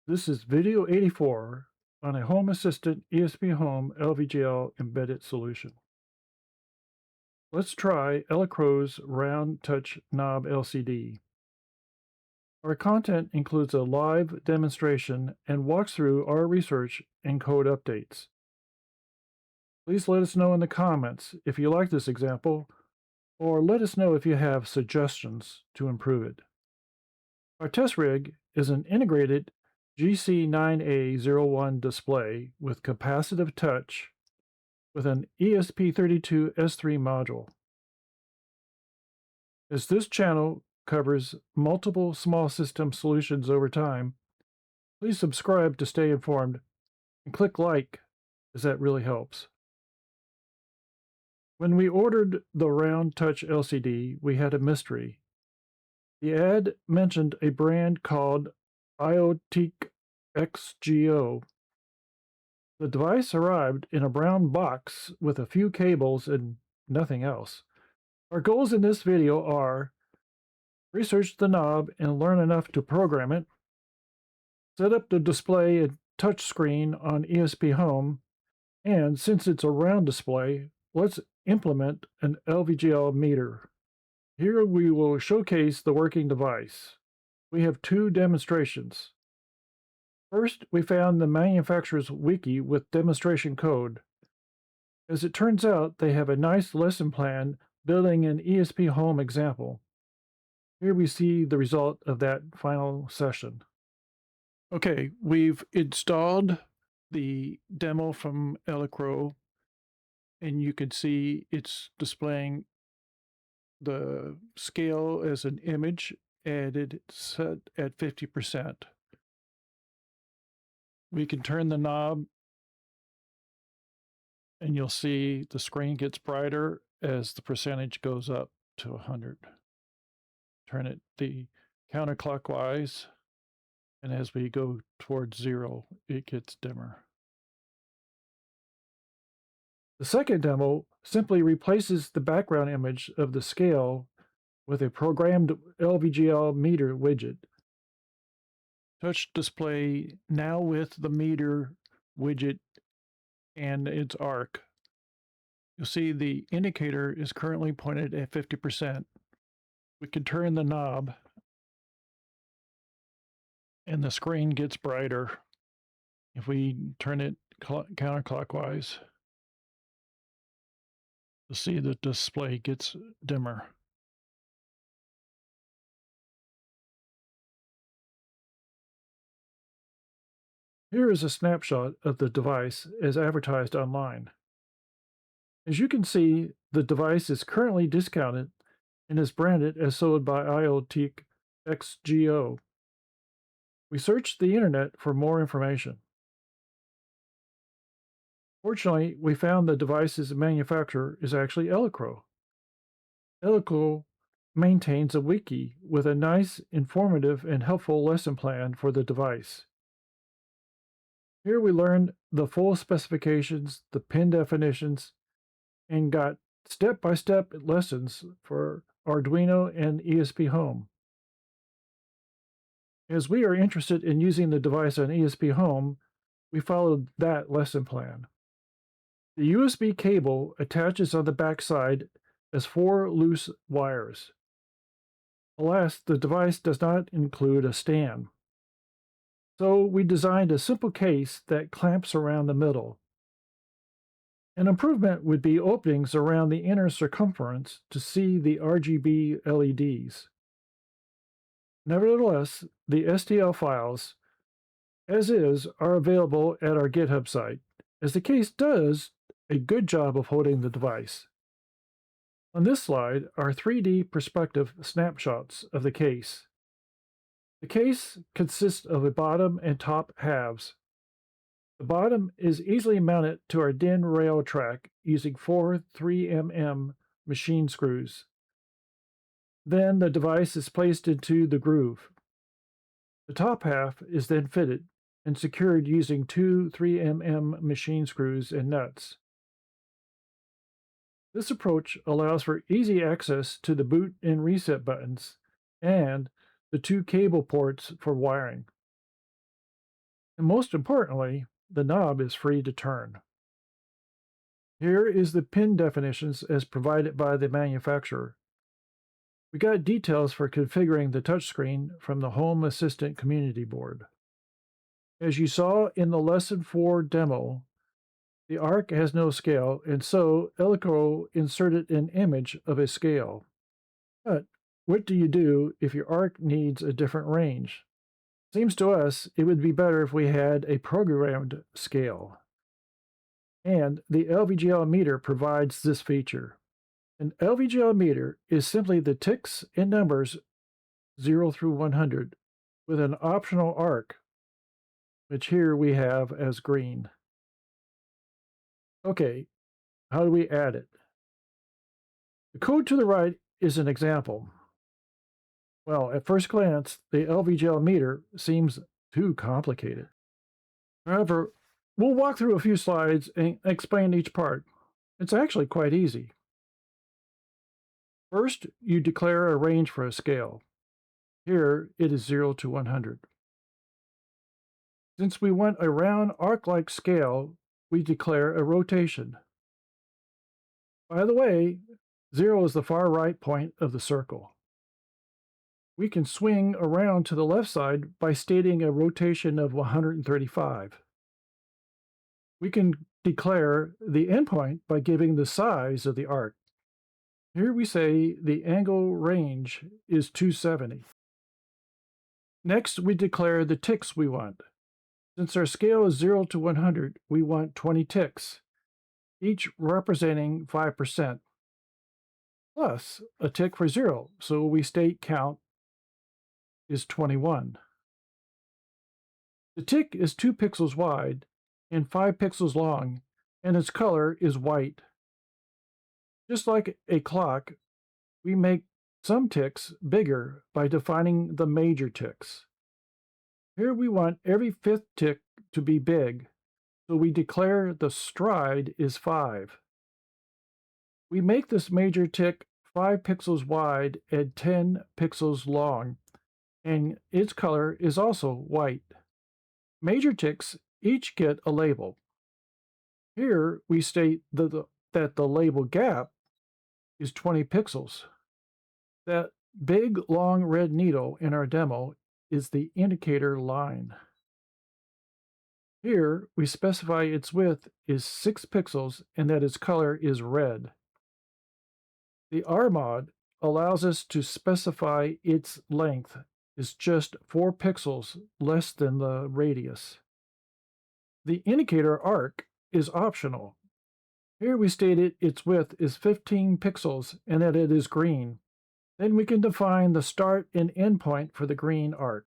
This is video 84 on a Home Assistant ESPHome LVGL embedded solution. Let's try Elecro's round touch knob LCD. Our content includes a live demonstration and walks through our research and code updates. Please let us know in the comments if you like this example, or let us know if you have suggestions to improve it. Our test rig is an integrated GC9A01 display with capacitive touch with an ESP32S3 module. As this channel covers multiple small system solutions over time, please subscribe to stay informed and click like, as that really helps. When we ordered the round touch LCD, we had a mystery. The ad mentioned a brand called IoTeek XGO. The device arrived in a brown box with a few cables and nothing else. Our goals in this video are research the knob and learn enough to program it, set up the display and touch screen on ESPHome, and since it's a round display, let's implement an LVGL meter. Here we will showcase the working device. We have two demonstrations. First, we found the manufacturer's wiki with demonstration code. As it turns out, they have a nice lesson plan building an ESPHome example. Here we see the result of that final session. Okay, we've installed the demo from Elecro, and you can see it's displaying the scale as an image, and it's set at 50%. We can turn the knob and you'll see the screen gets brighter as the percentage goes up to 100. Turn it the counterclockwise, and as we go towards 0, it gets dimmer. The second demo simply replaces the background image of the scale with a programmed LVGL meter widget. Touch display now with the meter widget and its arc. You'll see the indicator is currently pointed at 50%. We can turn the knob and the screen gets brighter. If we turn it counterclockwise, you'll see the display gets dimmer. Here is a snapshot of the device as advertised online. As you can see, the device is currently discounted and is branded as sold by IoTeek XGO. We searched the internet for more information. Fortunately, we found the device's manufacturer is actually Elecro. Elecro maintains a wiki with a nice, informative, and helpful lesson plan for the device. Here we learned the full specifications, the pin definitions, and got step-by-step lessons for Arduino and ESPHome. As we are interested in using the device on ESPHome, we followed that lesson plan. The USB cable attaches on the back side as 4 loose wires. Alas, the device does not include a stand. So we designed a simple case that clamps around the middle. An improvement would be openings around the inner circumference to see the RGB LEDs. Nevertheless, the STL files, as is, are available at our GitHub site, as the case does a good job of holding the device. On this slide are 3D perspective snapshots of the case. The case consists of a bottom and top halves. The bottom is easily mounted to our DIN rail track using 4 3mm machine screws. Then the device is placed into the groove. The top half is then fitted and secured using 2 3mm machine screws and nuts. This approach allows for easy access to the boot and reset buttons and the 2 cable ports for wiring. And most importantly, the knob is free to turn. Here is the pin definitions as provided by the manufacturer. We got details for configuring the touchscreen from the Home Assistant community board. As you saw in the Lesson 4 demo, the arc has no scale, and so Elecro inserted an image of a scale. But what do you do if your arc needs a different range? Seems to us it would be better if we had a programmed scale. And the LVGL meter provides this feature. An LVGL meter is simply the ticks and numbers 0 through 100 with an optional arc, which here we have as green. Okay, how do we add it? The code to the right is an example. Well, at first glance, the LVGL meter seems too complicated. However, we'll walk through a few slides and explain each part. It's actually quite easy. First, you declare a range for a scale. Here, it is 0 to 100. Since we want a round arc-like scale, we declare a rotation. By the way, 0 is the far right point of the circle. We can swing around to the left side by stating a rotation of 135. We can declare the endpoint by giving the size of the arc. Here we say the angle range is 270. Next, we declare the ticks we want. Since our scale is 0 to 100, we want 20 ticks, each representing 5%, plus a tick for 0, so we state count is 21. The tick is 2 pixels wide and 5 pixels long, and its color is white. Just like a clock, we make some ticks bigger by defining the major ticks. Here we want every 5th tick to be big, so we declare the stride is 5. We make this major tick 5 pixels wide and 10 pixels long, and its color is also white. Major ticks each get a label. Here we state that the label gap is 20 pixels. That big long red needle in our demo is the indicator line. Here we specify its width is 6 pixels and that its color is red. The R mod allows us to specify its length is just 4 pixels less than the radius. The indicator arc is optional. Here we stated its width is 15 pixels and that it is green. Then we can define the start and end point for the green arc.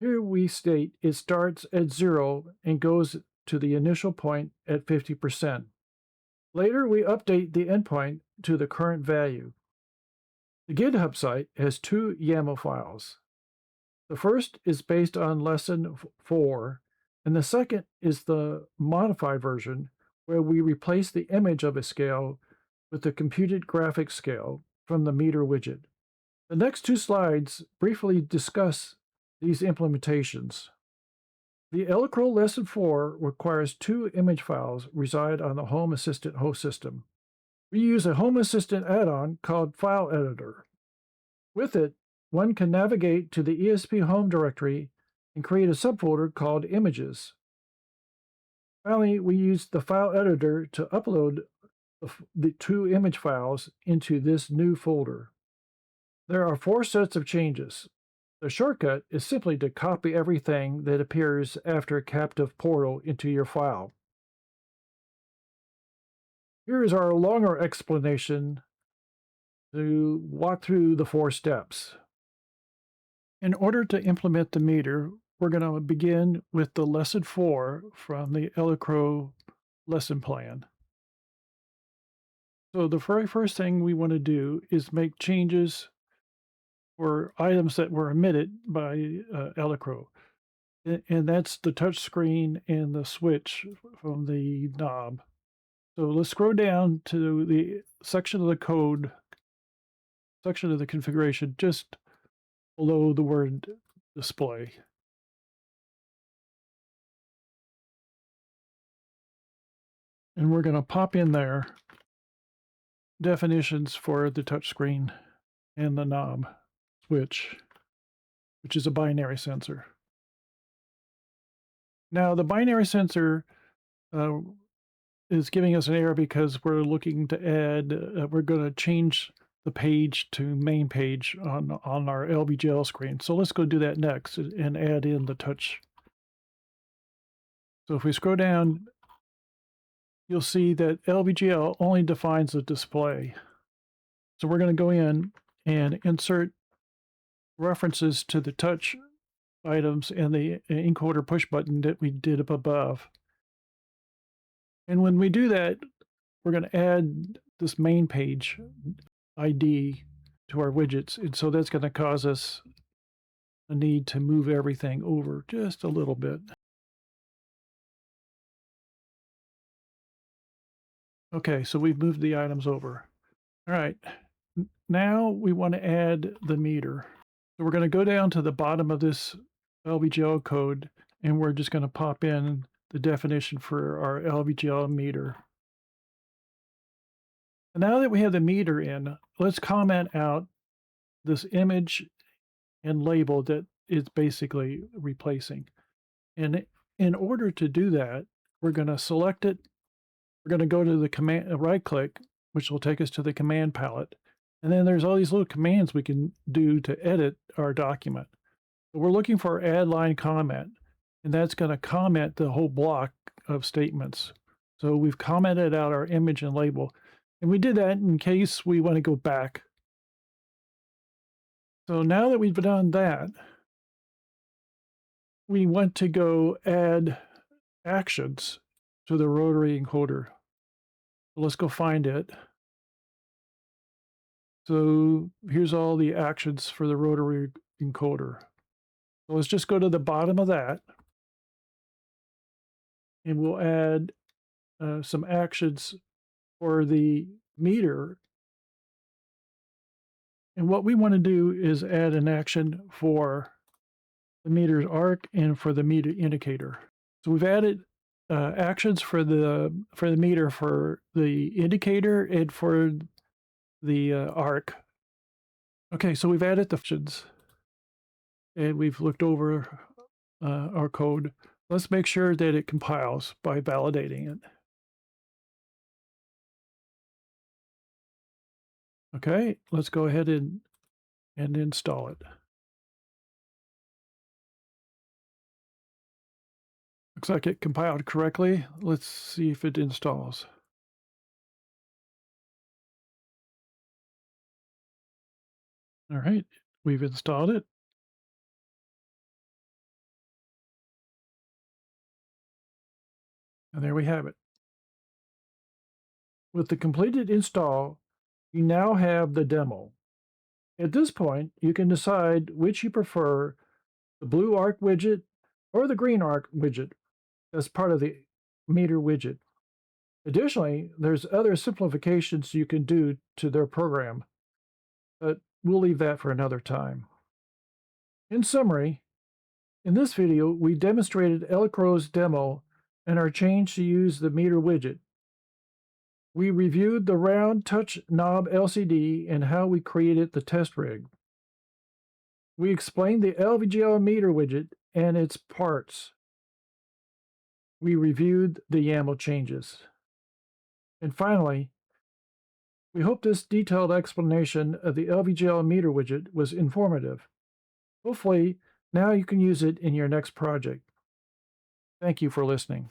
Here we state it starts at 0 and goes to the initial point at 50%. Later we update the endpoint to the current value. The GitHub site has 2 YAML files. The first is based on Lesson 4, and the second is the modified version where we replace the image of a scale with the computed graphics scale from the meter widget. The next 2 slides briefly discuss these implementations. The Elecro Lesson 4 requires 2 image files reside on the Home Assistant host system. We use a Home Assistant add-on called File Editor. With it, one can navigate to the ESPHome directory and create a subfolder called Images. Finally, we use the File Editor to upload the 2 image files into this new folder. There are 4 sets of changes. The shortcut is simply to copy everything that appears after a captive portal into your file. Here is our longer explanation to walk through the 4 steps. In order to implement the meter, we're going to begin with the Lesson 4 from the Elecro lesson plan. So the very first thing we want to do is make changes for items that were omitted by Elecro. And that's the touch screen and the switch from the knob. So let's scroll down to the section of the code, section of the configuration, just below the word display. And we're going to pop in there definitions for the touchscreen and the knob switch, which is a binary sensor. Now, the binary sensor is giving us an error because we're looking to add, we're going to change the page to main page on our LVGL screen. So let's go do that next and add in the touch. So if we scroll down, you'll see that LVGL only defines the display. So we're going to go in and insert references to the touch items and the encoder push button that we did up above. And when we do that, we're going to add this main page ID to our widgets. And so that's going to cause us a need to move everything over just a little bit. Okay, so we've moved the items over. All right, now we want to add the meter. So we're going to go down to the bottom of this LVGL code, and we're just going to pop in the definition for our LVGL meter. And now that we have the meter in, let's comment out this image and label that it's basically replacing. And in order to do that, we're going to select it. We're going to go to the command, right click, which will take us to the command palette. And then there's all these little commands we can do to edit our document. So we're looking for add line comment, and that's going to comment the whole block of statements. So we've commented out our image and label. And we did that in case we want to go back. So now that we've done that, we want to go add actions to the rotary encoder. So let's go find it. So here's all the actions for the rotary encoder. So let's just go to the bottom of that. And we'll add some actions for the meter. And what we want to do is add an action for the meter's arc and for the meter indicator. So we've added actions for the meter for the indicator and for the arc. Okay, so we've added the functions and we've looked over our code. Let's make sure that it compiles by validating it. Okay, let's go ahead and install it. Looks like it compiled correctly. Let's see if it installs. All right, we've installed it. And there we have it. With the completed install, you now have the demo. At this point, you can decide which you prefer, the blue arc widget or the green arc widget as part of the meter widget. Additionally, there's other simplifications you can do to their program, but we'll leave that for another time. In summary, in this video, we demonstrated Elecro's demo and our change to use the meter widget. We reviewed the round touch knob LCD and how we created the test rig. We explained the LVGL meter widget and its parts. We reviewed the YAML changes. And finally, we hope this detailed explanation of the LVGL meter widget was informative. Hopefully, now you can use it in your next project. Thank you for listening.